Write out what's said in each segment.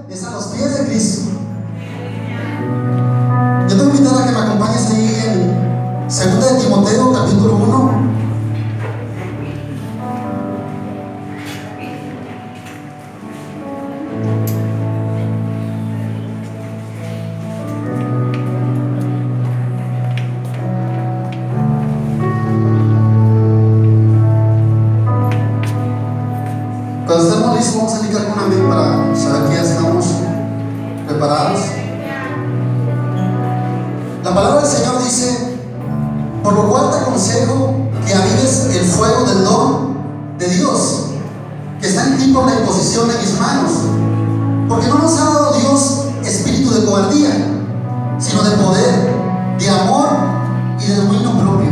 es a los pies de Cristo. Yo te voy a invitar a que me acompañes ahí en 2 de Timoteo, capítulo 1. Cuando estemos listos, vamos a indicar con amén para saber que ya estamos preparados. La palabra del Señor dice: por lo cual te aconsejo que avives el fuego del don de Dios que está en ti por la imposición de mis manos, porque no nos ha dado Dios espíritu de cobardía, sino de poder, de amor y de dominio propio.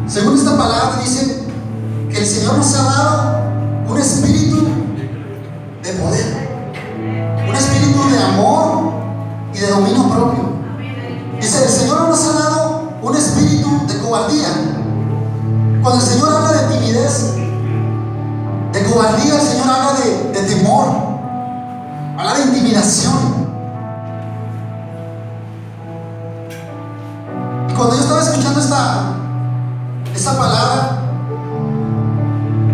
Según esta palabra dice que el Señor nos ha dado un espíritu de poder, un espíritu de amor y de dominio propio. Dice: el Señor no nos ha dado un espíritu de cobardía. Cuando el Señor habla de timidez, de cobardía, el Señor habla de temor, habla de intimidación. Y cuando yo estaba escuchando esta palabra,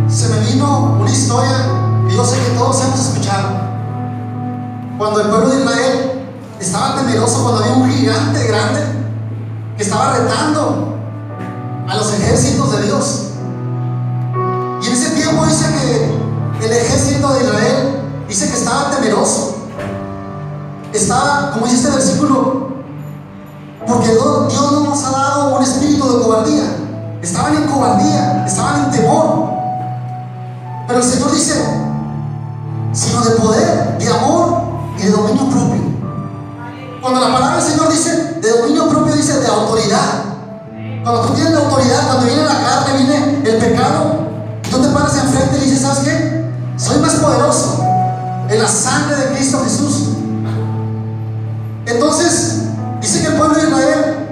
se me vino una historia que yo sé que todos hemos escuchado. Cuando el pueblo de Israel estaba temeroso, cuando había un gigante grande que estaba retando a los ejércitos de Dios. Y en ese tiempo dice que el ejército de Israel dice que estaba temeroso. Estaba, como dice este versículo, porque Dios no nos ha dado un espíritu de cobardía. Estaban en cobardía, estaban en temor. Pero el Señor dice: sino de poder, de amor y de dominio propio. Cuando la palabra del Señor dice de dominio propio, dice de autoridad. Cuando tú tienes la autoridad, cuando viene la carne, viene el pecado, y tú te paras enfrente y dices: ¿sabes qué? Soy más poderoso en la sangre de Cristo Jesús. Entonces dice que el pueblo de Israel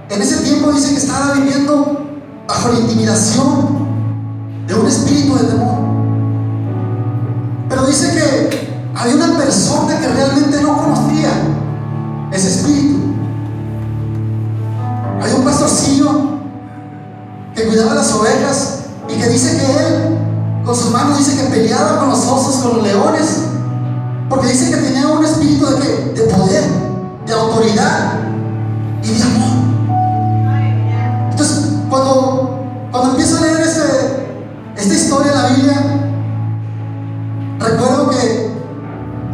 en ese tiempo dice que estaba viviendo bajo la intimidación de un espíritu de temor. Pero dice que había una persona que realmente no conocía ese espíritu. Había un pastorcillo que cuidaba las ovejas y que dice que él con sus manos dice que peleaba con los osos, con los leones, porque dice que tenía un espíritu de ¿qué? De poder, de autoridad y de amor. Entonces cuando empiezo a leer esta historia en la Biblia, recuerdo que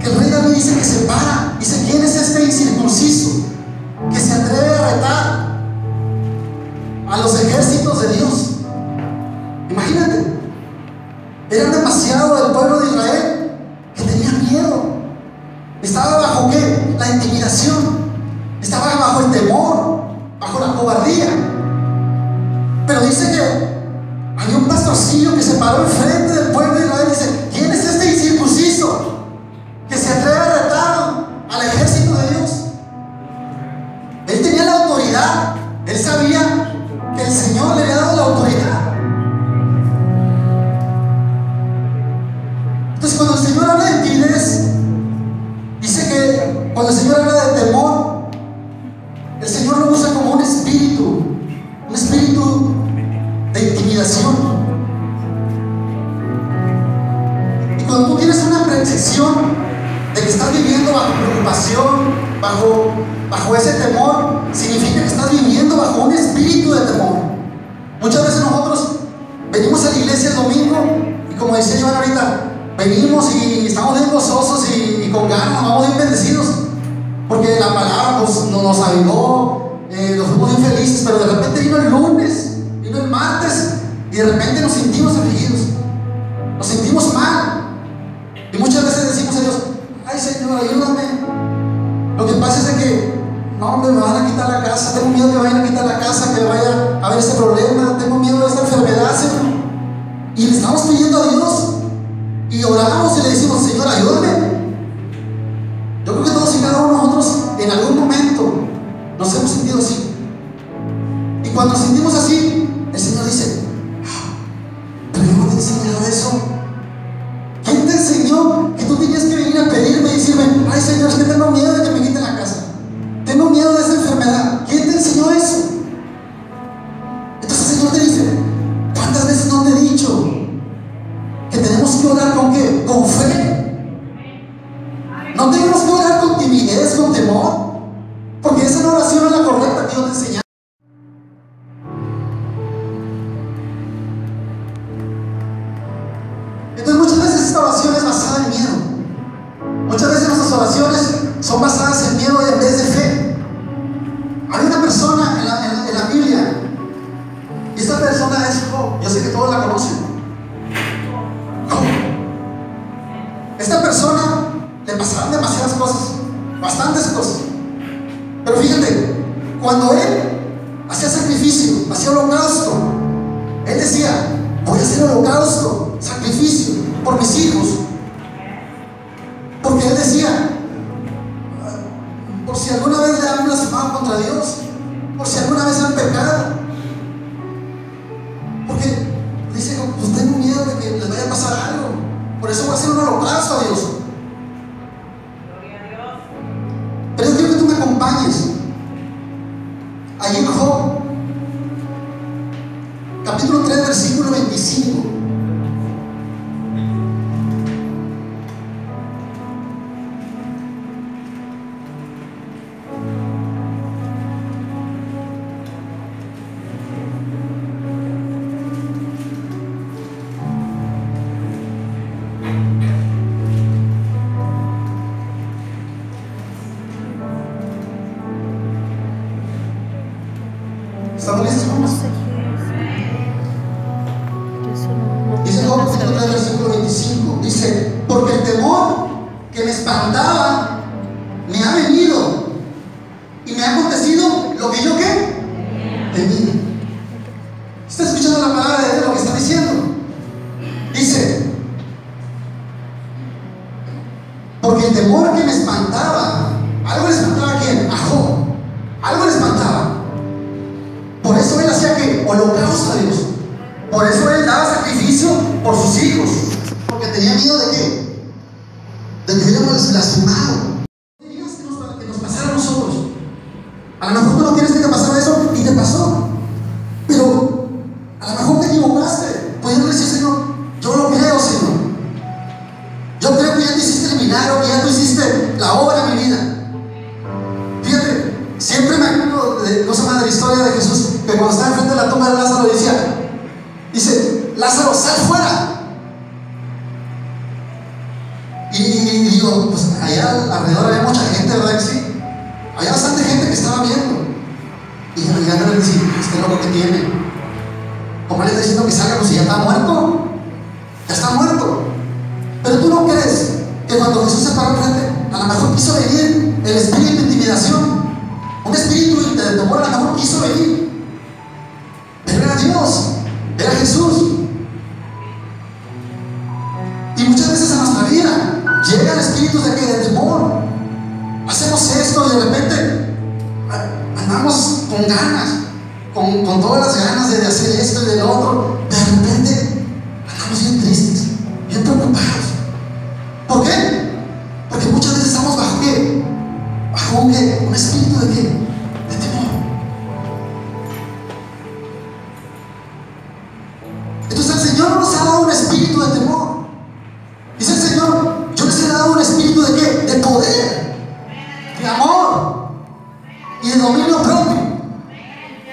el rey David dice que se para, dice: ¿quién es este incircunciso que se atreve a retar a los ejércitos de Dios? Imagínate, eran demasiado del pueblo de Israel que tenía miedo. Estaba bajo ¿qué? La intimidación, estaba bajo el temor, bajo la cobardía. Pero dice que había un pastorcillo que se paró enfrente del pueblo de Israel y dice: ¿quién es este incircunciso que se atreve a retar al ejército de Dios? Él tenía la autoridad, él sabía que el Señor le había dado la autoridad. Entonces cuando el Señor habla de timidez, dice que cuando el Señor habla de temor, el Señor lo usa como un espíritu de intimidación. Y cuando tú tienes una percepción de que estás viviendo bajo preocupación, bajo ese temor, significa que estás viviendo bajo un espíritu de temor. Muchas veces nosotros venimos a la iglesia el domingo y, como decía Iván ahorita, venimos y estamos bien gozosos y con ganas, nos vamos bien bendecidos porque la palabra pues, nos avivó, nos fuimos bien felices. Pero de repente vino el lunes, vino el martes, y de repente nos sentimos afligidos, nos sentimos mal, y muchas veces decimos a Dios: ay Señor, ayúdame. Lo que pasa es que no, hombre, me van a quitar la casa, tengo miedo que me vayan a quitar la casa, que vaya a haber este problema, tengo miedo de esta enfermedad, Señor. Y le estamos pidiendo a Dios y oramos y le decimos: Señor, ayúdame. Yo creo que todos y cada uno de nosotros en algún momento nos hemos sentido así. Y cuando nos sentimos así, el Señor dice: pero yo no te he enseñado eso. ¿Quién te enseñó que tú tenías que venir a pedirme Muchas veces nuestras oraciones son basadas en miedo en vez de fe. Hay una persona en la Biblia, y esta persona es Job. Yo sé que todos la conocen. Job. Esta persona le pasaron demasiadas cosas, bastantes cosas. Pero fíjate, cuando él hacía sacrificio, hacía holocausto, él decía: voy a hacer holocausto, sacrificio por mis hijos. Porque él decía: por si alguna vez le han blasfemado contra Dios, por si alguna vez han pecado. Porque dice: pues tengo miedo de que les vaya a pasar algo, por eso voy a hacer un holocausto a Dios. Pero yo quiero que tú me acompañes ahí en Job, capítulo 3, versículo 25. ¿Estamos listos, hermanos? Dice Job, capítulo 3, versículo 25. Dice: porque el temor que me espantaba me ha venido y me ha acontecido lo que yo ¿qué? Temí. ¿Está escuchando la palabra de Dios, lo que está diciendo? Dice: porque el temor que me espantaba, algo le espantaba a quién? A Job. Algo le espantaba. Por eso él hacía que holocausto a Dios. Por eso él daba sacrificio por sus hijos. Porque tenía miedo de qué? De que hubiéramos blasfemado. Querías que nos pasara a nosotros. A lo mejor tú no quieres que te pasara eso y te pasó. Pero a lo mejor te equivocaste. Pudiendo decir: Señor, yo lo creo, Señor. Yo creo que ya tú hiciste el milagro, que ya tú hiciste la obra en mi vida. Fíjate, siempre me acuerdo de la historia de Jesús, que cuando estaba enfrente de la tumba de Lázaro dice: Lázaro, sal fuera. Y digo, pues allá alrededor había mucha gente, ¿verdad que sí? Había bastante gente que estaba viendo. Y ya no le decía: este loco que tiene, ¿cómo le está diciendo que salga? Pues si ya está muerto. Ya está muerto. Pero tú no crees que cuando Jesús se paró enfrente, a lo mejor quiso venir el espíritu de intimidación, un espíritu de temor, a lo mejor quiso venir. Pero era Dios, era Jesús. Y muchas veces en nuestra vida llegan espíritus de temor. Hacemos esto y de repente andamos con ganas, con todas las ganas de hacer esto y de lo otro. De repente andamos bien tristes, bien preocupados. ¿Por qué? Porque muchas veces estamos bajo ¿qué? Bajo un espíritu de ¿qué? De temor. Entonces el Señor nos ha dado un espíritu de temor. Dice el Señor: yo les he dado un espíritu de ¿qué? De poder, de amor y de dominio propio.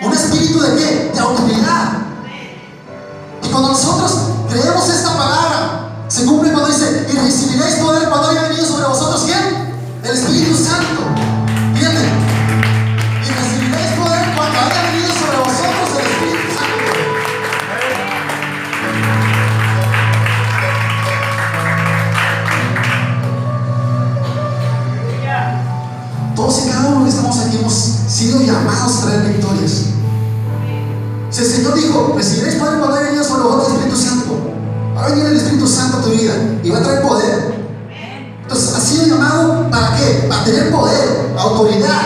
Un espíritu de ¿qué? De autoridad. Y cuando nosotros creemos esta palabra, se cumple cuando dice: y recibiréis poder cuando haya venido sobre vosotros ¿quién? El Espíritu Santo. Fíjate, y recibiréis poder cuando haya venido sobre vosotros el Espíritu Santo. Todos y cada uno que estamos aquí hemos sido llamados a traer victorias. Si el Señor dijo: recibiréis poder cuando haya venido sobre vosotros el Espíritu Santo, va a venir el Espíritu Santo a tu vida y va a traer poder. Entonces ha sido llamado ¿para qué? Para tener poder, autoridad.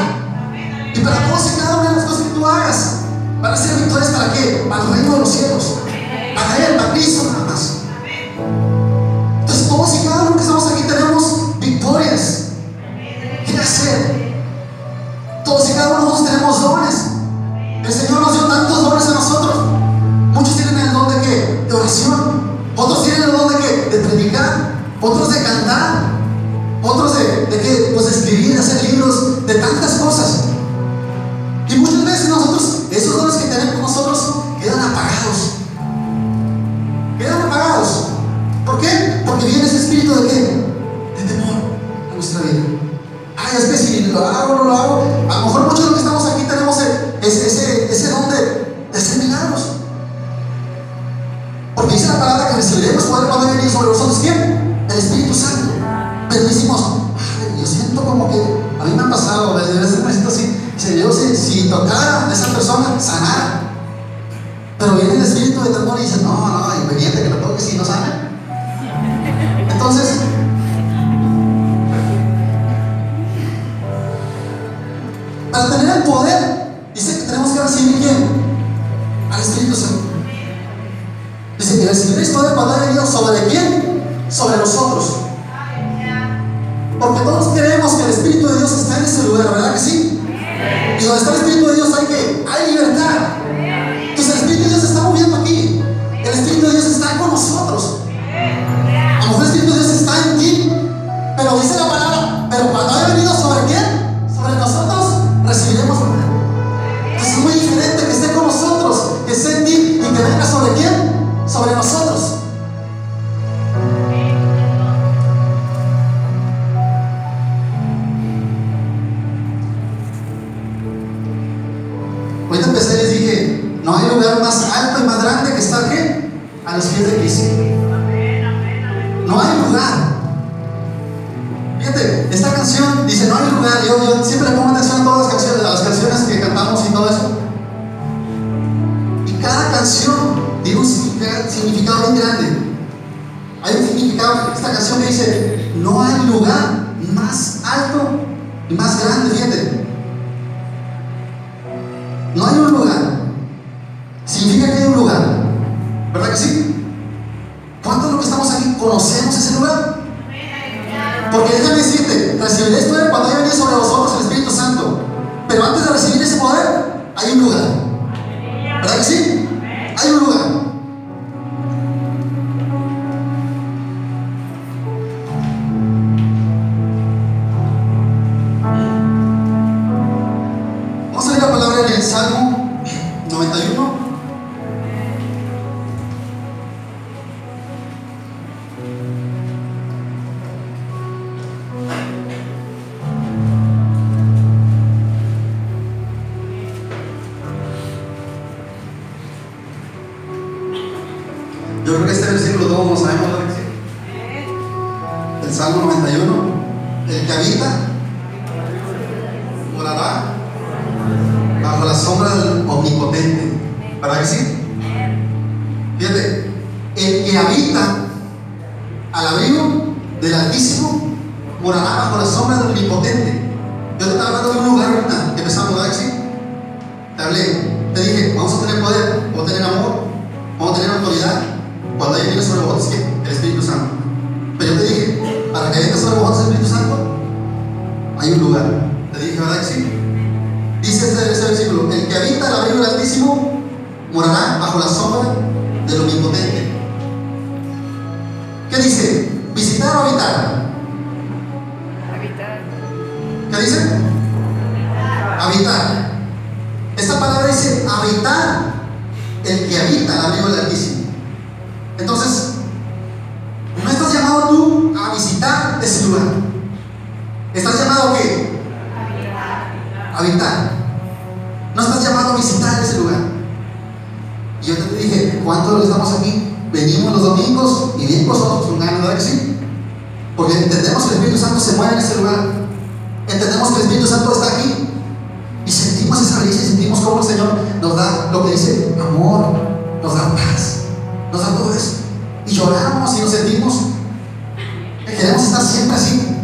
Y para todos y cada una de las cosas que tú hagas van a ser victorias. ¿Para qué? Para el reino de los cielos, para Él, para Cristo nada más. Entonces todos y cada uno que estamos aquí tenemos victorias. ¿Qué hacer? Todos y cada uno de nosotros tenemos dones. El Señor nos dio tantos dones a nosotros. Muchos tienen el don de ¿qué? De oración. Otros tienen el don de ¿qué? De predicar. Otros de cantar. Otros de ¿qué? Pues de escribir, de hacer libros, de tantas cosas. Y muchas veces nosotros, esos dones que tenemos nosotros, quedan apagados. Quedan apagados. ¿Por qué? Porque viene ese espíritu de ¿qué? De temor a ¿lo hago o no lo hago? A lo mejor muchos de los que estamos aquí tenemos ese don de hacer milagros. Porque dice la palabra que recibiremos poder cuando haya venido sobre vosotros. ¿Quién? El Espíritu Santo. Pero decimos, yo siento como que a mí me ha pasado, de veces me siento así. Si tocara a esa persona, sanara. Pero viene el espíritu de temor y dice, no, inconveniente que lo toque si no sana. Entonces, para tener el poder, dice que tenemos que recibir ¿quién? Al Espíritu Santo. Dice que recibiréis poder cuando haya venido sobre ¿quién? Sobre nosotros. Porque todos creemos que el Espíritu de Dios está en ese lugar, ¿verdad que sí? Y donde está el Espíritu de Dios hay libertad. Entonces el Espíritu de Dios se está moviendo aquí. El Espíritu de Dios está con nosotros. A lo mejor el Espíritu de Dios está en ti, pero dice la palabra, pero cuando haya venido sobre quién, sobre nosotros, recibiremos poder. Entonces es muy diferente que esté con nosotros, que esté en ti y que venga sobre quién, sobre nosotros. Ahorita empecé y les dije, no hay lugar más alto y más grande que estar ¿qué? A los pies de Cristo. No hay lugar. Fíjate, esta canción dice no hay lugar. Yo siempre le pongo atención a todas las canciones que cantamos y todo eso. Y cada canción tiene un significado bien grande. Hay un significado en esta canción que dice no hay lugar más alto y más grande. Fíjate, no hay un lugar. Significa que hay un lugar, ¿verdad que sí? ¿Cuántos de los que estamos aquí conocemos ese lugar? Porque déjame decirte, recibiréis poder cuando haya venido sobre vosotros el Espíritu Santo. Pero antes de recibir ese poder, hay un lugar, ¿verdad que sí? Hay un lugar. Vamos a leer la palabra en el Salmo 91. Yo creo que este versículo todos lo sabemos, ¿verdad que sí? El Salmo 91. El que habita morará bajo la sombra del Omnipotente, ¿verdad que sí? Fíjate, el que habita al abrigo del Altísimo morará bajo la sombra del Omnipotente. Yo te estaba hablando de un lugar ahorita que empezamos, ¿verdad que sí? Te hablé, te dije, vamos a tener poder, vamos a tener amor, vamos a tener autoridad cuando haya venido sobre vosotros el Espíritu Santo. Pero yo te dije, para que venga sobre vosotros el Espíritu Santo, hay un lugar. Te dije, ¿verdad que sí? Dice ese versículo, el que habita al abrigo del Altísimo morará bajo la sombra del Omnipotente. ¿Qué dice? ¿Visitar o habitar? ¿Qué dice? Habitar. Esta palabra dice habitar, el que habita al abrigo del Altísimo. Entonces, no estás llamado tú a visitar ese lugar. ¿Estás llamado a qué? Habitar. No estás llamado a visitar ese lugar. Y yo te dije, ¿cuántos de los que estamos aquí venimos los domingos y bien nosotros con ganas, ¿verdad que sí? Porque entendemos que el Espíritu Santo se mueve en ese lugar. Entendemos que el Espíritu Santo está aquí. Y sentimos esa risa y sentimos cómo el Señor nos da lo que dice amor, nos da paz, nos da todo eso. Y lloramos y nos sentimos que queremos estar siempre así.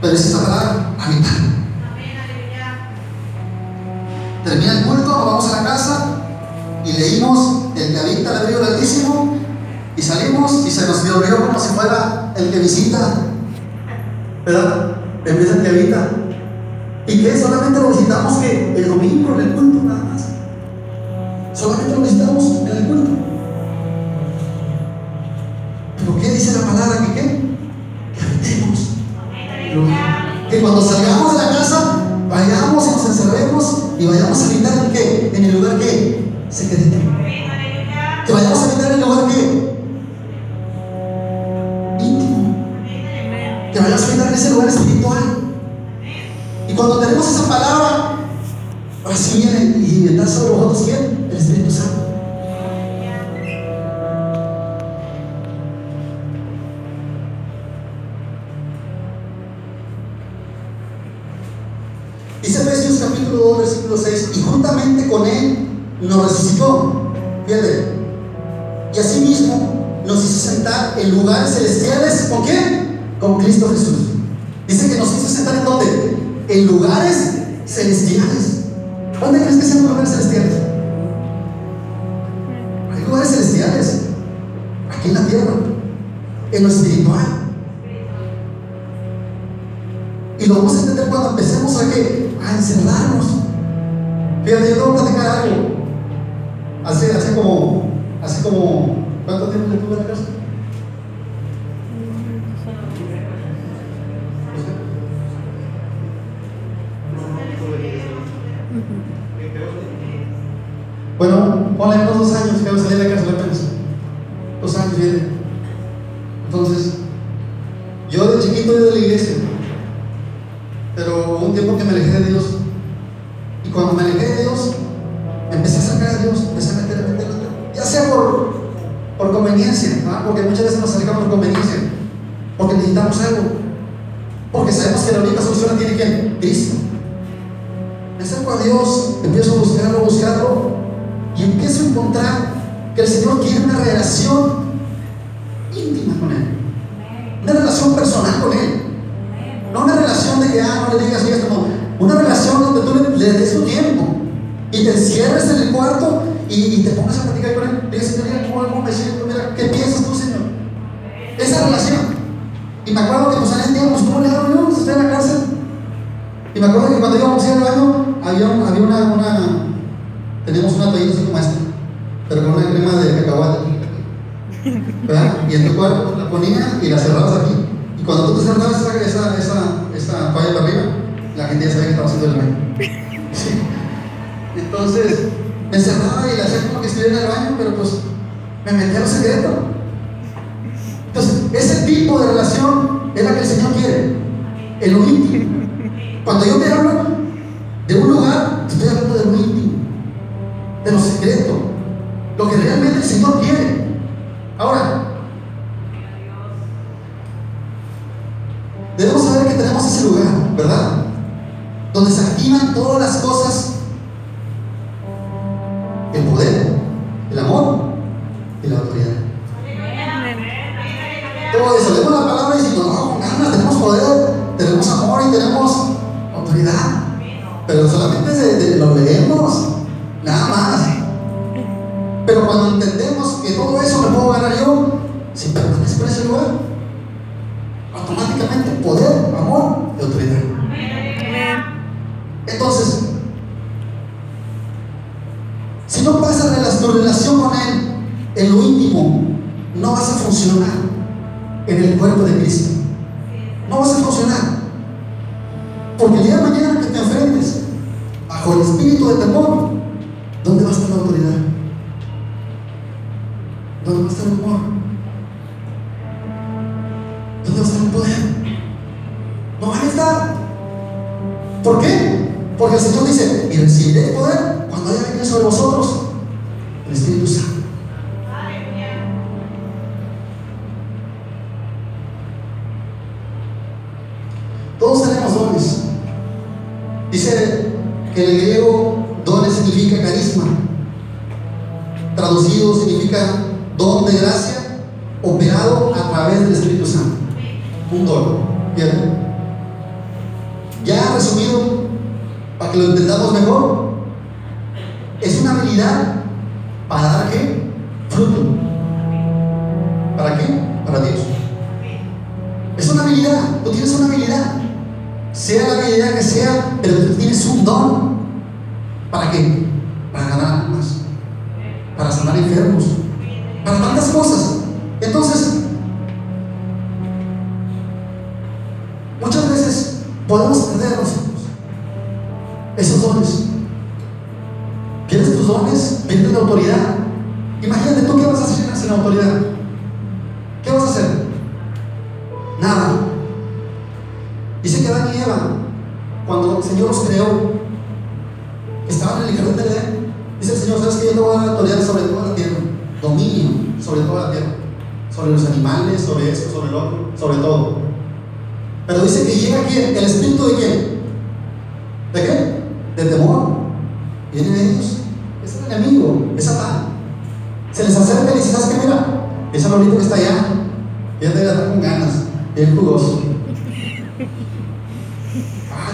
Pero es esta palabra, habitar. Termina el culto, nos vamos a la casa y leímos el que habita al abrigo del Altísimo y salimos y se nos olvidó como si fuera el que visita, ¿verdad? En vez del que habita. Y que solamente lo visitamos que el domingo en el culto nada más. Solamente lo visitamos en el culto. ¿Pero qué dice la palabra? ¿Que qué? Que habitemos. Que cuando salgamos de la casa vayamos y nos encerremos y vayamos a habitar en qué? En el lugar que secreto. Que vayamos a habitar en el lugar que íntimo. que vayamos a habitar en ese lugar espiritual. Y cuando tenemos esa palabra, ahora sí viene y está sobre vosotros, ¿quién? El Espíritu Santo. Dice Efesios capítulo 2, versículo 6, y juntamente con Él nos resucitó. Fíjate. Y asimismo nos hizo sentar en lugares celestiales. ¿Con quién? Con Cristo Jesús. Dice que nos hizo sentar en ¿dónde? En lugares celestiales. ¿Dónde crees que sean los lugares celestiales? Hay lugares celestiales aquí en la tierra, en lo espiritual. Y lo vamos a entender cuando empecemos a encerrarnos. Fíjate, yo te voy a platicar algo. Hace como ¿cuánto tiempo le tuve en la casa? Bueno, ponle unos 2 años que voy a salir de la cárcel apenas. 2 años viene. Entonces, yo de chiquito iba de la iglesia, pero hubo un tiempo que me alejé de Dios. Y cuando me alejé de Dios, empecé a sacar a Dios, empecé a meter, ya sea por conveniencia, ¿no? Porque muchas veces nos alejamos por conveniencia, porque necesitamos algo, porque sabemos que la única solución la tiene ¿quién? Cristo. Me acerco a Dios, empiezo a buscarlo, y empiezo a encontrar que el Señor quiere una relación íntima con Él, una relación personal con Él, no una relación de que no le digas y esto, no, una relación donde tú le des tu tiempo y te encierres en el cuarto y te pongas a platicar con Él. Diga, Señor, ¿cómo me siento? Mira, ¿qué piensas tú, Señor? Esa relación. Y me acuerdo que nos salían tiempos, ¿cómo le hago yo? Estoy en la cárcel. Y me acuerdo que cuando íbamos a ir al baño, teníamos una toallita así como esta, pero con una crema de cacahuate, ¿verdad? Y en tu cuerpo la ponía y la cerrabas aquí. Y cuando tú te cerrabas esa toalla para arriba, la gente ya sabía que estaba haciendo el baño. Sí. Entonces, me cerraba y le hacía como que estuviera en el baño, pero pues me metía a lo secreto. Entonces, ese tipo de relación es la que el Señor quiere, en lo íntimo. Cuando yo te hablo de un lugar, te estoy hablando de lo íntimo, de lo secreto, lo que realmente el Señor quiere. Ahora, debemos saber que tenemos ese lugar, ¿verdad? Donde se activan todas las cosas: el poder, el amor y la autoridad. Todo eso, leemos la palabra y decimos, no, con ganas, tenemos poder, tenemos amor y tenemos autoridad. Pero solamente lo leemos, nada más. Pero cuando entendemos que todo eso me puedo ganar yo, si permanezco en ese lugar, automáticamente poder, amor y autoridad. Entonces, si no pasas tu relación con Él en lo íntimo, no vas a funcionar en el cuerpo de Cristo. No vas a funcionar. Porque el día de mañana que te enfrentes bajo el espíritu de temor, ¿dónde va a estar la autoridad? ¿Dónde va a estar el amor? ¿Dónde va a estar el poder? No van a estar. ¿Por qué? Porque el Señor dice: y recibiréis poder cuando haya venido sobre vosotros el Espíritu Santo. Todos tenemos dones. Dice que en el griego dones significa carisma, traducido significa don de gracia operado a través del Espíritu Santo. Un don. Fíjate. Ya resumido, para que lo entendamos mejor, es una habilidad para dar ¿qué? Fruto. ¿Para qué? Para Dios. Es una habilidad. Tú tienes una habilidad, sea la habilidad que sea, pero tú tienes un don. ¿Para qué? Para ganar almas, para sanar enfermos, para tantas cosas. Entonces, muchas veces podemos perder esos dones. ¿Quieres tus dones? Pierdes la autoridad. Imagínate tú, ¿qué vas a hacer sin autoridad? ¿Qué vas a hacer? Nada. que Adán y Eva, cuando el Señor los creó, estaban en el jardín del Edén. Dice el Señor: ¿sabes que yo te voy a dar autoridad sobre toda la tierra? Dominio sobre toda la tierra, sobre los animales, sobre esto, sobre el otro, sobre todo. Pero dice que llega ¿quién? ¿El espíritu de quién? ¿De qué? De temor. Viene de ellos. Es el enemigo, es Satán. Se les acerca y dice: ¿sabes qué? Mira, ese arbolito que está allá, ya te estar con ganas, bien jugoso.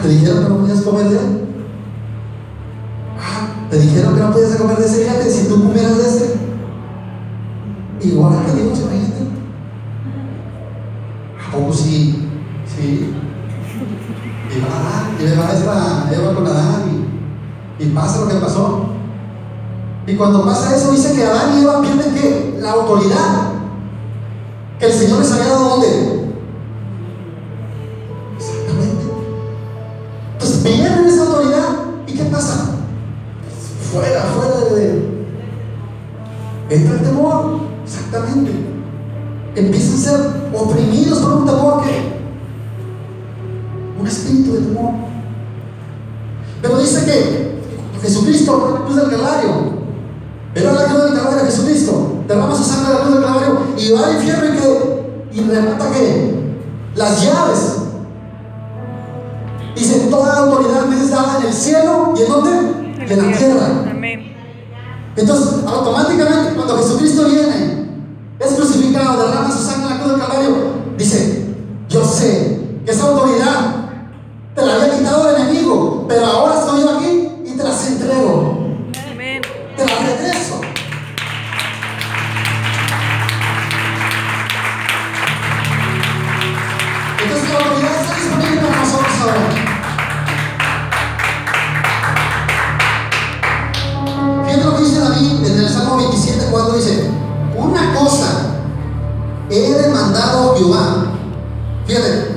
Te dijeron que no podías comer de él. Te dijeron que no podías comer de ese. Fíjate, si tú comieras de ese, igual que Dios, imagínate. ¿A poco sí? Sí. Y le va a Eva con Adán y pasa lo que pasó. Y cuando pasa eso, dice que Adán y Eva pierden ¿qué? La autoridad que el Señor les había dado. ¿Dónde? Exactamente. Entonces pierden esa autoridad. ¿Y qué pasa? Fuera de entra el temor. Exactamente. Empiezan a ser oprimidos por un temor que un espíritu de temor. Pero dice que Jesucristo fue la cruz del Calvario. Era la cruz del Calvario de Jesucristo. Derrama su sangre en la cruz del Calvario y va al infierno y remata que las llaves. Dice: toda la autoridad me es dada en el cielo y en dónde? En la tierra. Amén. Entonces, automáticamente, cuando Jesucristo viene, es crucificado, derrama su sangre en la cruz del Calvario, dice: yo sé que esa autoridad te la había quitado el enemigo, pero ahora estoy yo aquí y te las entrego. Amén. Te las regreso. Entonces la autoridad está disponible para nosotros ahora. Fíjate lo que dice David en el Salmo 27:4, dice: una cosa he demandado a Jehová. Fíjate.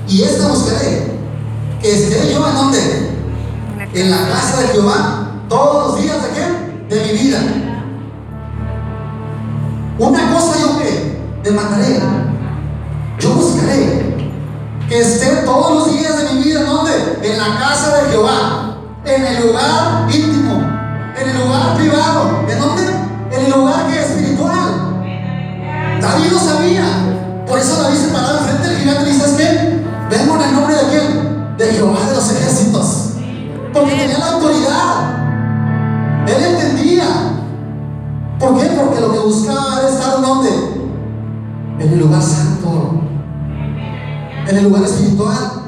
Y esta buscaré, que esté yo en donde, en la casa de Jehová todos los días de qué? De mi vida. Una cosa yo que demandaré, yo buscaré, que esté todos los días de mi vida, ¿en dónde? En la casa de Jehová, en el lugar íntimo, en el lugar privado. ¿En dónde? En el lugar que es espiritual. David lo sabía. Por eso David se paraba enfrente del gigante y dice: ¿sabes qué? Vengo en el nombre de quién? De Jehová de los ejércitos. Porque tenía la autoridad. Él entendía. ¿Por qué? Porque lo que buscaba era estar ¿en dónde? En el lugar santo, en el lugar espiritual.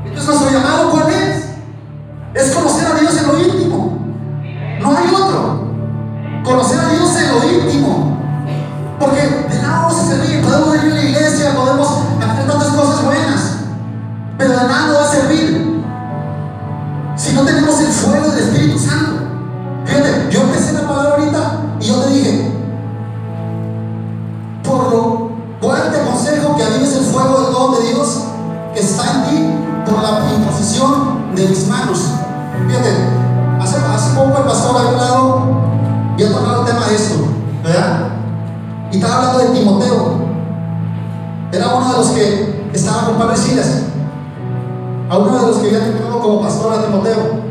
Entonces, nuestro llamado, ¿cuál es? Es conocer a Dios en lo íntimo. No hay otro. Conocer a Dios en lo íntimo. Porque de nada vamos a servir. Podemos ir a la iglesia, podemos hacer tantas cosas buenas, pero de nada nos va a servir si no tenemos el fuego del Espíritu Santo. Fíjate, yo empecé la palabra ahorita y yo te dije: por lo cual te aconsejo que avives el fuego del don de Dios que está en ti por la imposición de mis manos. Fíjate, hace poco el pastor había tocado el tema de esto, ¿verdad? Y estaba hablando de Timoteo. Era uno de los que estaba con Pablo y Silas, a uno de los que había tenido como pastor a Timoteo.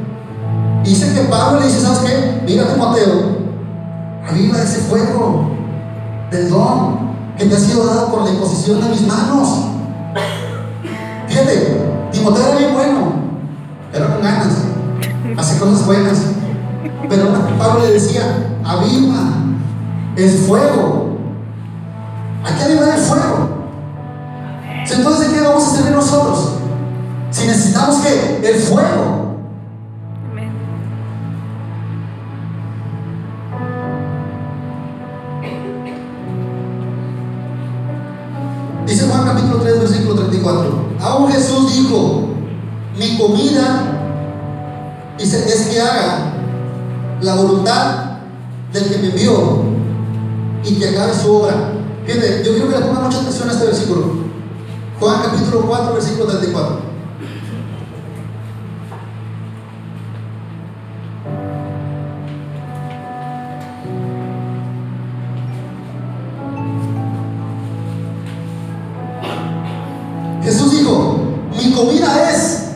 Y dice que Pablo le dice: ¿sabes qué? Mira, Timoteo, aviva ese fuego del don que te ha sido dado por la imposición de mis manos. Fíjate, Timoteo era bien bueno, era con ganas, hace cosas buenas, pero Pablo le decía: aviva el fuego. Hay que avivar el fuego. Entonces, ¿de qué vamos a servir nosotros? Si necesitamos ¿qué? El fuego. Amén. Dice Juan capítulo 3, versículo 34. Aún Jesús dijo: mi comida, dice, es que haga la voluntad del que me envió y que acabe su obra. Fíjate, yo quiero que le pongan mucha atención a este versículo. Juan capítulo 4, versículo 34. comida es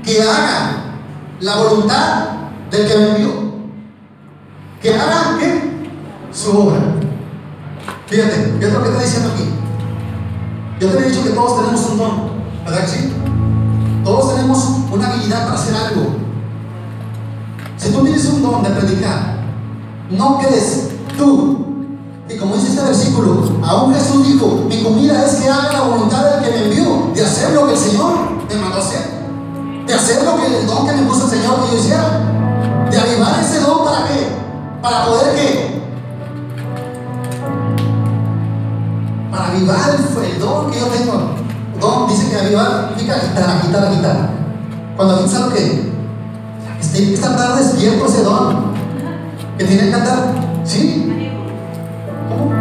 que haga la voluntad del que me envió. Que haga, ¿qué? Su obra. Fíjate, ¿qué es lo que está diciendo aquí? Yo te había dicho que todos tenemos un don, ¿verdad que sí? Todos tenemos una habilidad para hacer algo. Si tú tienes un don de predicar, no crees tú. Y como dice este versículo, aún Jesús dijo: mi comida es que haga la voluntad del que me envió, de hacer lo que el Señor me mandó hacer, de hacer lo que el don que me puso el Señor que yo hiciera, de avivar ese don. ¿Para qué? Para poder ¿qué? Para avivar el don que yo tengo. Don dice que avivar significa quitar. Cuando alguien sabe que tiene que estar despierto ese don, que tiene que andar, ¿sí? ¿Cómo?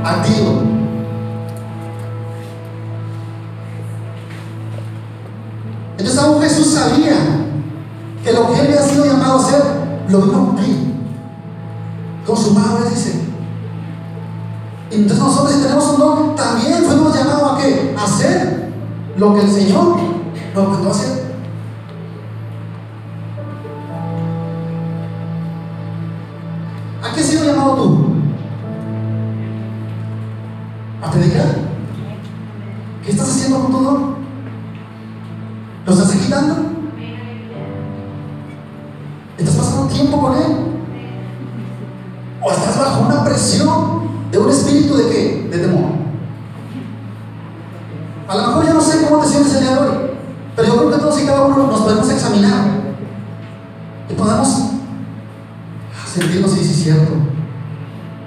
Activo. Entonces aún Jesús sabía que lo que él había sido llamado a hacer, lo vino a cumplir. Consumado, él dice. Entonces nosotros, si tenemos un don, también fuimos llamados ¿a qué? A hacer lo que el Señor nos mandó a hacer. ¿A qué has sido llamado tú? ¿A predicar? ¿Qué estás haciendo con tu don? ¿Lo estás quitando? ¿Estás pasando tiempo con él? ¿O estás bajo una presión de un espíritu de qué? De temor. A lo mejor yo no sé cómo te sientes el día de hoy, pero yo creo que todos y cada uno nos podemos examinar y podemos sentirnos, sí, es cierto.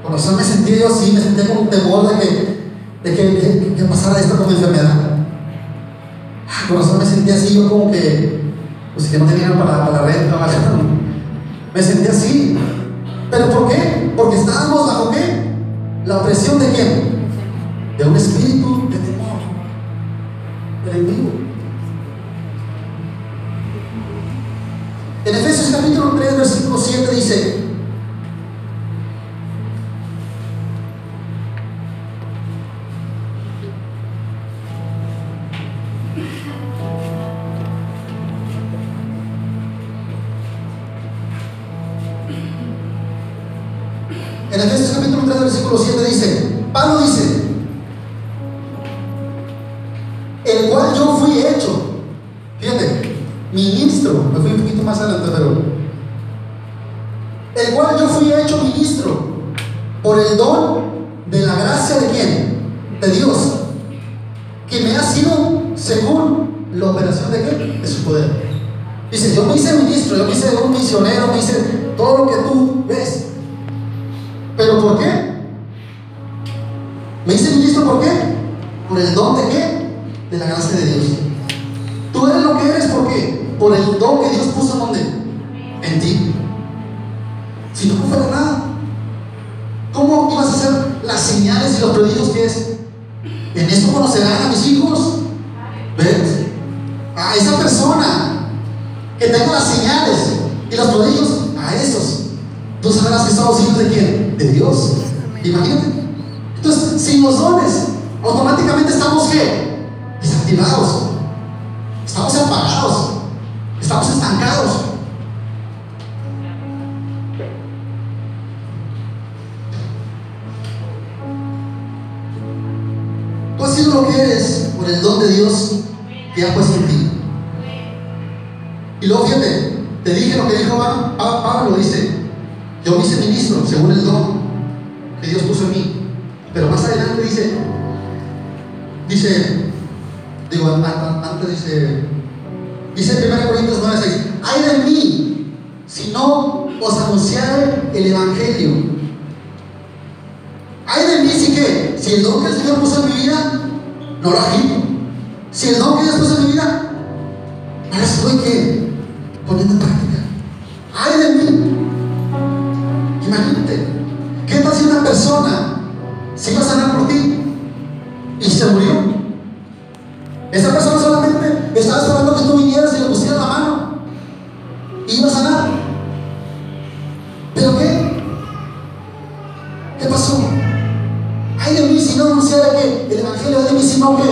Por razón me sentía yo así, me sentía con temor de que pasara esto con mi enfermedad. Por razón me sentía así, yo como que, pues que no tenía para la renta, me sentía así. ¿Pero por qué? Porque estábamos bajo ¿qué? La presión de quién? De un espíritu de temor, del enemigo. En Efesios capítulo 3, versículo 7 dice: en Efesios capítulo 3, versículo 7 dice, Pablo dice, el cual yo fui hecho, fíjate, ministro, me fui un poquito más adelante, pero el cual yo fui hecho ministro por el don de la gracia de quién? De Dios, que me ha sido según la operación de qué? De su poder. Dice, yo me hice ministro, yo me hice un misionero, me hice todo lo que tú ves. ¿Pero por qué? ¿Me hice ministro por qué? Por el don de qué? De la gracia de Dios. Tú eres lo que eres, ¿por qué? Por el don que Dios puso en ¿dónde? En ti. Si no fuera nada, ¿cómo ibas a hacer las señales y los prodigios que es? En esto conocerán a mis hijos. ¿Ves? A esa persona que tenga las señales y los prodigios, a esos. Tú sabrás que somos hijos de quién? De Dios. Imagínate. Entonces, sin los dones, automáticamente estamos ¿qué? Desactivados. Estamos apagados. Estamos estancados. Tú has sido lo que eres por el don de Dios que ha puesto en ti. Y luego fíjate, te dije lo que dijo Pablo, dice, yo me hice ministro según el don que Dios puso en mí. Pero más adelante dice, dice 1 Corintios 9:6, ay de mí si no os anunciare el evangelio. Ay de mí si que, si el don que el Señor puso en mi vida no lo agito, si el don que Dios puso en mi vida no lo estoy ¿qué? Poniendo en práctica. Ay de mí. Imagínate, ¿qué tal si una persona se iba a sanar por ti y se murió? Esa persona solamente estaba esperando que tú vinieras y le pusieras la mano y iba a sanar. ¿Pero qué? ¿Qué pasó? Ay de mí si no anunciara que el evangelio, de mí si no que,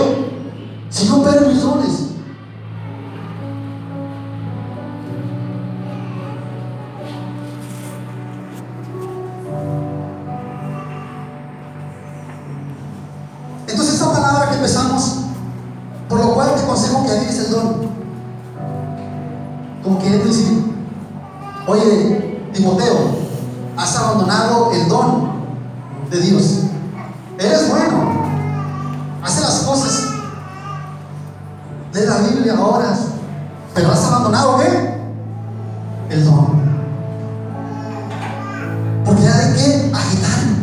si no opero mis dones. empezamos, por lo cual te aconsejo que avives el don. Como queriendo decir, oye, Timoteo, has abandonado el don de Dios. Eres bueno, hace las cosas de la Biblia ahora, pero has abandonado ¿qué? El don. Porque hay que agitarlo.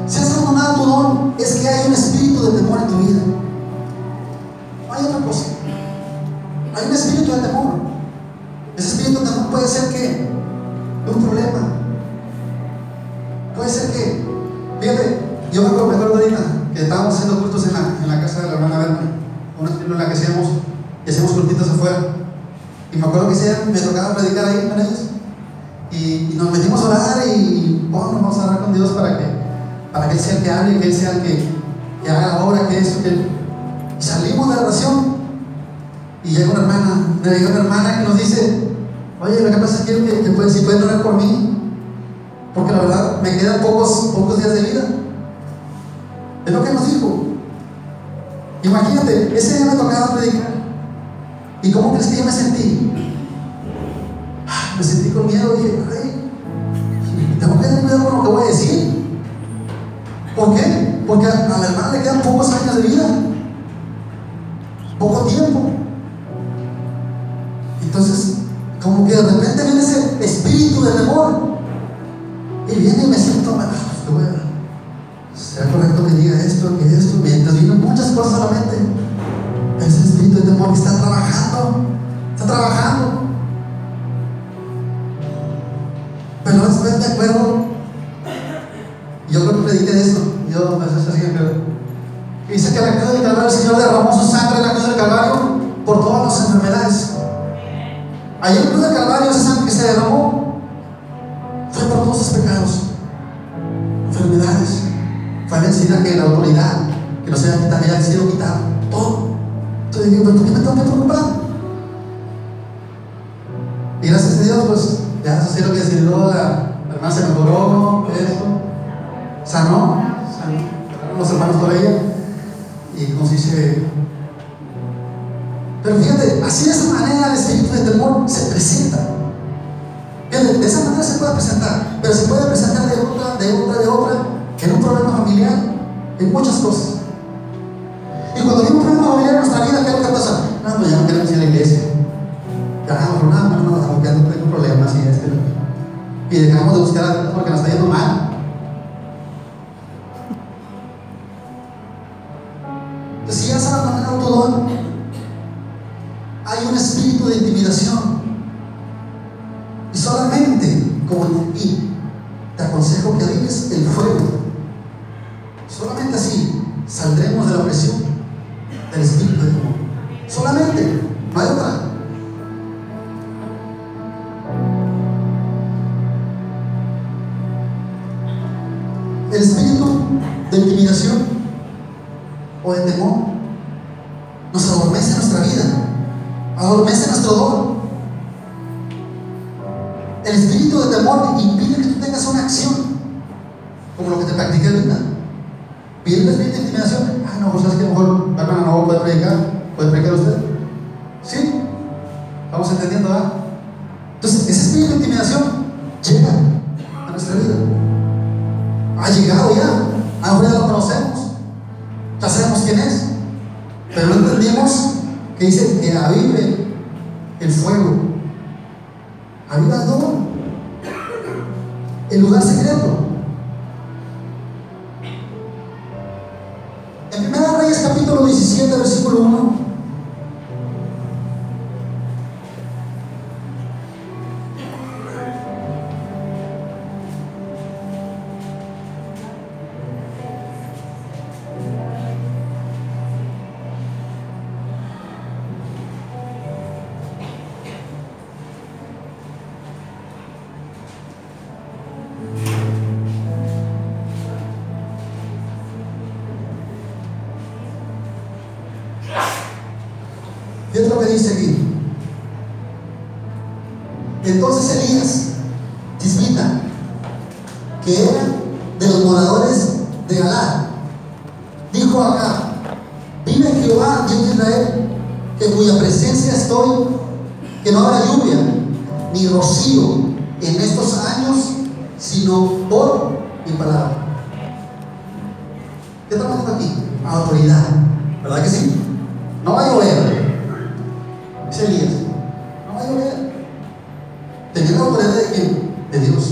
Si has abandonado tu don, es que hay un espíritu de temor en tu vida. No hay otra cosa. Hay un espíritu de temor. Ese espíritu de temor puede ser que un problema. Puede ser que, fíjate, yo me acuerdo ahorita que estábamos haciendo cultos en la casa de la hermana Berna, una tribu en la que hacíamos cultitos afuera. Y me acuerdo que ese día me tocaba predicar ahí con ellos. Y nos metimos a orar y bueno, vamos a orar con Dios para que Él sea el que hable, que Él sea el que haga la obra, que eso, que Él. Y salimos de la oración y llega una hermana que nos dice, oye, lo que pasa es que quiero que si pueden orar por mí, porque la verdad me quedan pocos días de vida. Es lo que nos dijo. Imagínate, ese día me tocaba predicar. ¿Y cómo crees que yo me sentí? Me sentí con miedo. Dije, ay, tengo que tener cuidado con lo que voy a decir. ¿Por qué? Porque a la hermana le quedan pocos años de vida, poco tiempo. Entonces, como que de repente viene ese espíritu de temor y viene y me siento, ¿será correcto que diga esto, que esto? Mientras vienen muchas cosas a la mente, ese espíritu de temor que está trabajando. Pero después me acuerdo, yo creo que prediqué de esto, yo me hace así, que dice que en la cruz del Calvario el Señor derramó su sangre en la cruz del Calvario por todas las enfermedades. Allí en la cruz del Calvario, esa sangre que se derramó fue por todos sus pecados, enfermedades. Fue vencida que la autoridad que nos había sido quitada, todo. Entonces digo, ¿pero por qué me tengo que preocupar? Y gracias a Dios, pues ya eso sí lo que decidió la hermana, se mejoró, esto, sanó los hermanos por ella, y nos dice. Pero fíjate, así de esa manera el espíritu de temor se presenta. Fíjate, de esa manera se puede presentar, pero se puede presentar de otra, en un problema familiar, en muchas cosas. Y cuando viene un problema familiar en nuestra vida, ¿qué es lo que pasa? No, pues ya no queremos ir a la iglesia. Ya, por nada, no, ya no tengo problemas y dejamos de buscar a Dios porque nos está yendo mal. Entonces, si ya sabes manejar tu don, hay un espíritu de intimidación. Y solamente, como aquí, te aconsejo que avives el fuego. Solamente así saldremos de la opresión del espíritu de temor. Solamente, no hay otra. El espíritu de intimidación o de temor nos adormece nuestra vida, adormece nuestro don. El espíritu de temor impide que tú tengas una acción, como lo que te practiqué ahorita. Pide el espíritu de intimidación. No, pues es que a lo mejor la hermana no puede predicar. ¿Puede predicar usted? ¿Sí? ¿Estamos entendiendo? Entonces, ese espíritu de intimidación llega a nuestra vida. Ha llegado ya. A lo mejor ya lo conocemos, ya sabemos quién es, pero no entendimos que dice que avive el fuego, aviva el don, el lugar secreto. En 1 Reyes capítulo 17 versículo 1. ¿Qué es lo que dice aquí? Entonces Elías, tisbita, que era estoy, que no habrá lluvia ni rocío en estos años, sino por mi palabra. ¿Qué estamos haciendo aquí? Autoridad, ¿verdad que sí? No va a llover, dice Elías, no va a llover. Tenía la autoridad de quién? De Dios.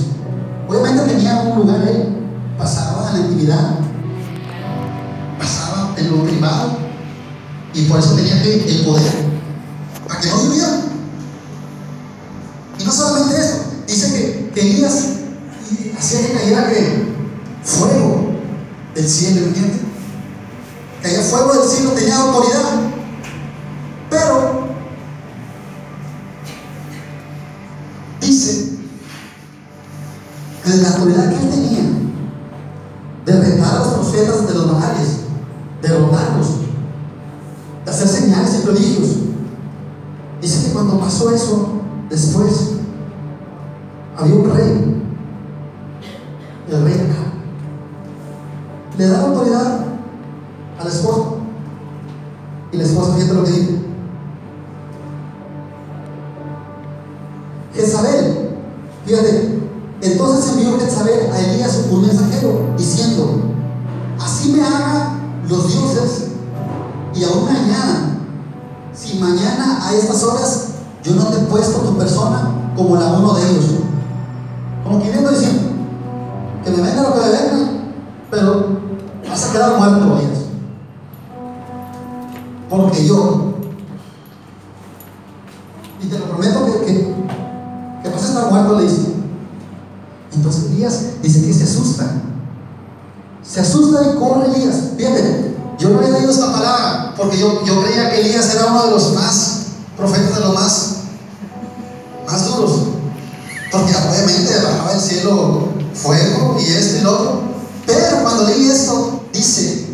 Obviamente tenía un lugar ahí, pasaba en la intimidad, pasaba en lo privado, y por eso tenía el poder para que no lloviera. Y no solamente eso, dice que Elías hacía que cayera fuego del cielo, ¿entiendes? Caía fuego del cielo, tenía autoridad. Pero dice que la autoridad que él tenía de retar a los profetas de los Baales, de derrotarlos, de hacer señales y prodigios, dice que cuando pasó eso, después había un rey, el rey Acab, le da autoridad a la esposa, y la esposa, fíjate lo que dice: Jezabel, fíjate, entonces envió Jezabel a Elías un mensajero diciendo: así me hagan los dioses y aún me añadan, si mañana a estas horas yo no te he puesto tu persona como la uno de ellos. Como queriendo decir, que me venga lo que me venga, pero vas a quedar muerto, Elías, porque yo, y te lo prometo que vas a estar muerto, le dice. Entonces Elías dice que se asusta y corre Elías. Fíjate, yo no había leído esta palabra porque yo creía que Elías era uno de los más profetas, de los más duros, porque obviamente bajaba del cielo fuego y esto y lo otro. Pero cuando leí esto, dice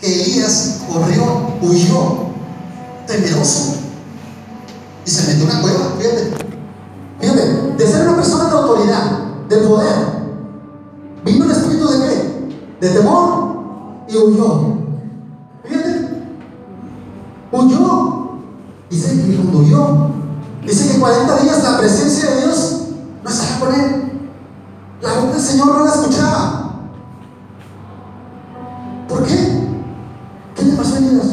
que Elías corrió, huyó, temeroso, y se metió en una cueva. Fíjate, de ser una persona de autoridad, de poder, vino el espíritu de qué? De temor, y huyó. Fíjate, huyó. Dice que cuando huyó, dice que 40 días la presencia de Dios no estaba con él. La voz del Señor no la escuchaba. ¿Por qué? ¿Qué le pasó a Elías?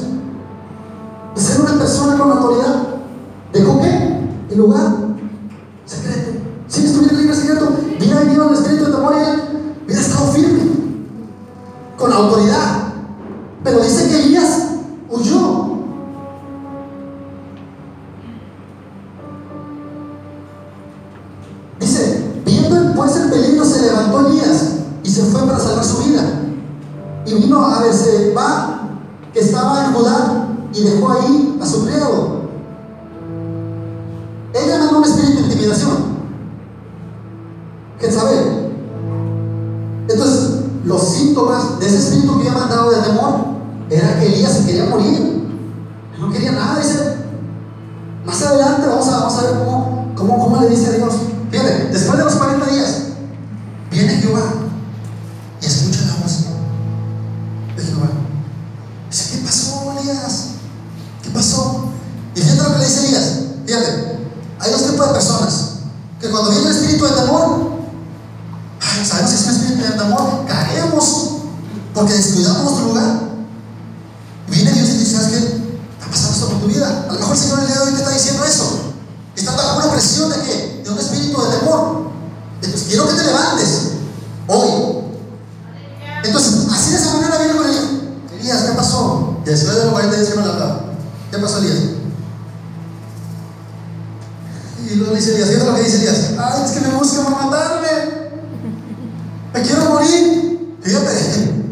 De ser una persona con autoridad, ¿dejó qué? El lugar secreto. Si estuviera en el libro secreto, hubiera venido el espíritu de temor y él hubiera estado firme, con autoridad. Pero dice que Elías huyó. Dice, viendo pues el peligro, se levantó Elías y se fue para salvar su vida. Y vino a Berseba, que estaba en Judá, y dejó ahí a su criado. Ella mandó un espíritu de intimidación, Jezabel. Entonces, los síntomas de ese espíritu que había mandado de temor era que Elías se quería morir. No quería nada. Dice, más adelante vamos a ver cómo le dice a Dios. Fíjate, después de los 40 días, viene Jehová y escucha la voz de Jehová. Dice, ¿qué pasó, Elías? ¿Qué pasó? Y fíjate lo que le dice Elías. Fíjate, hay dos tipos de personas que cuando viene el espíritu de temor, sabemos que es un espíritu de temor, caemos porque descuidamos nuestro lugar. Viene Dios y dice, ¿sabes qué? Está pasando esto con tu vida. A lo mejor el Señor el día de hoy te está diciendo eso. Estás bajo una presión de qué? De un espíritu de temor. Entonces quiero que te levantes hoy. Entonces, así de esa manera viene con Elías. Elías, ¿qué pasó? Y después de los 40 días que me hablaba. ¿Qué pasó, Elías? Y luego le dice Elías, fíjate lo que dice Elías: ay, es que me buscan para matarme, me quiero morir. Fíjate,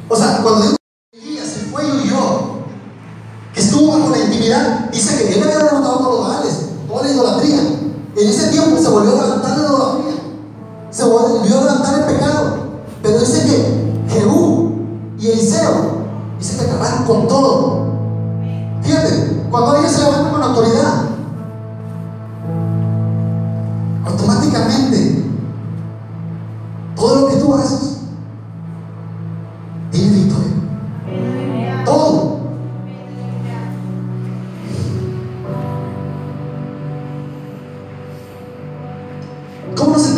o sea, cuando Elías se fue y huyó, que estuvo bajo la intimidad, dice que él había derrotado todos los baales, toda la idolatría. En ese tiempo se volvió a levantar la idolatría, se volvió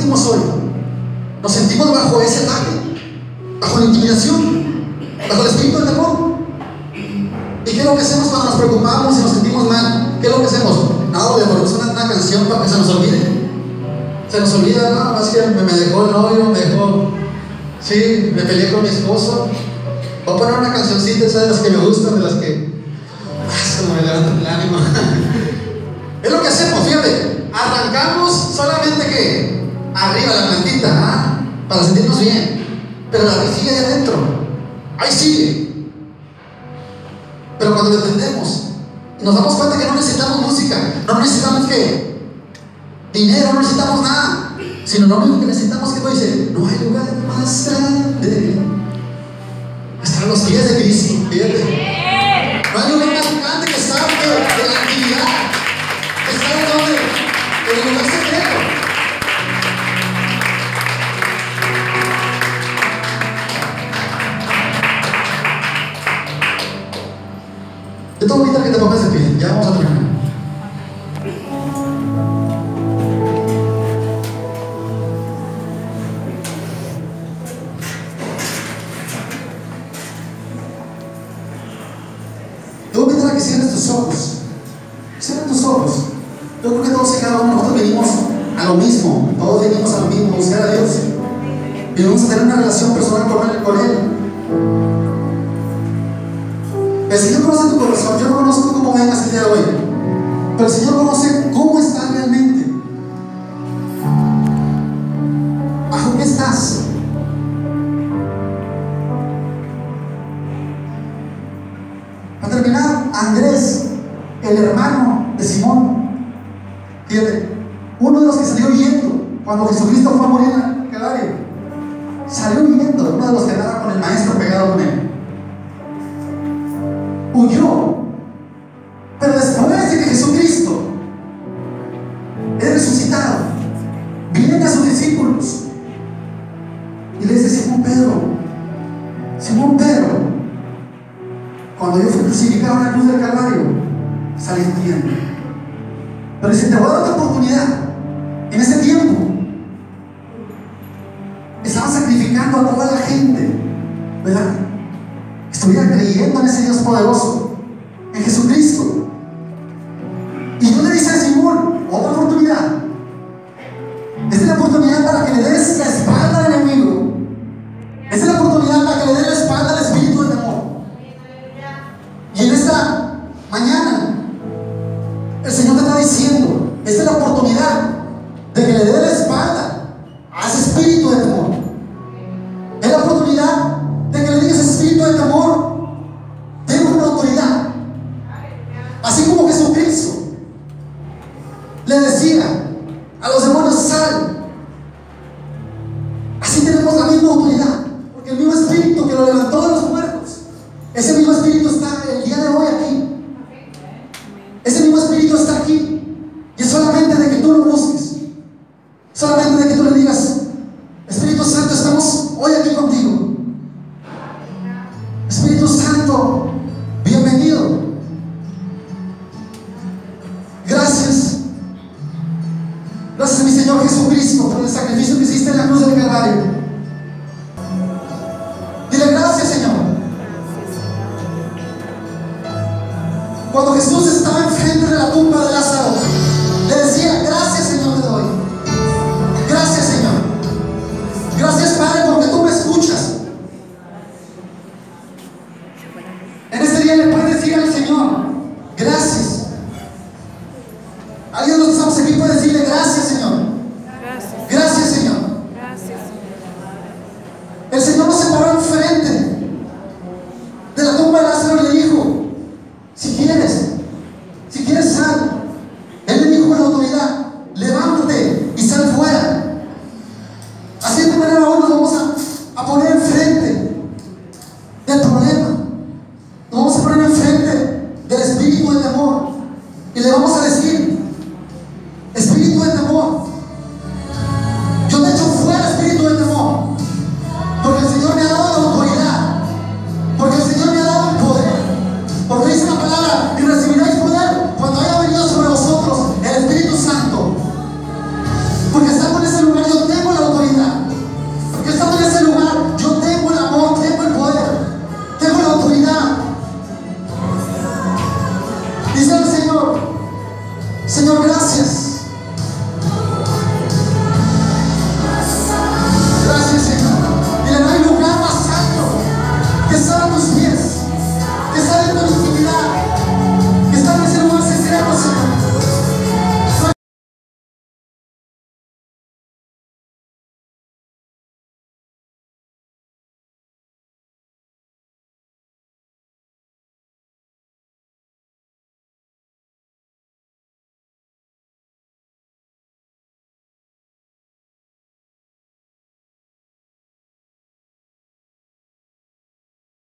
sentimos hoy? Nos sentimos bajo ese ataque, bajo la intimidación, bajo el espíritu del temor. ¿Y qué es lo que hacemos cuando nos preocupamos y nos sentimos mal? ¿Qué es lo que hacemos? No, le ponemos una canción para que se nos olvide. Se nos olvida, no, más que me dejó el novio, me dejó, sí, me peleé con mi esposo. Voy a poner una cancioncita, esas de las que me gustan, de las que me levantan el ánimo. Es lo que hacemos, fíjate. Arrancamos solamente que arriba la plantita, para sentirnos bien. Pero la raíz sigue ahí adentro. Ahí sigue. Pero cuando lo entendemos, nos damos cuenta que no necesitamos música, no necesitamos que dinero, no necesitamos nada, sino lo único que necesitamos, que Dios dice, no hay lugar más grande. Están los pies de Cristo, fíjate. No hay lugar más grande que estar de la actividad, que estar en el lugar secreto. Yo te voy a invitar que te pongas de pie, ya vamos a terminar. Te voy a invitar a que cierres tus ojos. Cierra tus ojos. Yo creo que todos y cada uno de nosotros venimos a lo mismo. Todos venimos a lo mismo, a buscar a Dios. Y vamos a tener una relación personal con Él. El Señor conoce tu corazón. Yo no conozco cómo vengas el día de hoy, pero el Señor conoce cómo estás realmente. ¿Bajo qué estás? Para terminar, Andrés, el hermano de Simón, fíjate, uno de los que salió huyendo cuando Jesucristo fue a morir en el Calvario, salió huyendo, uno de los que andaba con el maestro pegado con él. Huyó, pero después de que Jesucristo es resucitado, vienen a sus discípulos y les dice: Simón Pedro, cuando yo fui crucificado en la cruz del Calvario, salí huyendo, pero dice: te voy a dar otra oportunidad. En ese tiempo estaban sacrificando a toda la gente, ¿verdad? Estuviera creyendo en ese Dios poderoso, en Jesucristo. Y Dios le dice a Simón: otra oportunidad. Esta es la oportunidad para que le des la espalda al enemigo. Esta es la oportunidad para que le des la espalda al espíritu de temor. Y en esta mañana el Señor te está diciendo: esta es la oportunidad de que le des la espalda a ese espíritu de temor. Es la oportunidad de que le digas: espíritu de temor, tengo una autoridad. Así como Jesucristo le decía a los demonios: sal. Así tenemos la misma autoridad, porque el mismo espíritu que lo levantó de los muertos, ese mismo espíritu está el día de hoy aquí. Ese mismo espíritu está aquí, y es solamente de que tú lo busques, solamente de que tú le digas: Espíritu Santo, estamos hoy aquí contigo. Espíritu Santo, bienvenido. Gracias. Gracias, mi Señor Jesucristo, por el sacrificio que hiciste en la cruz del Calvario. Dile: gracias, Señor. Cuando Jesús estaba enfrente de la tumba de Lázaro,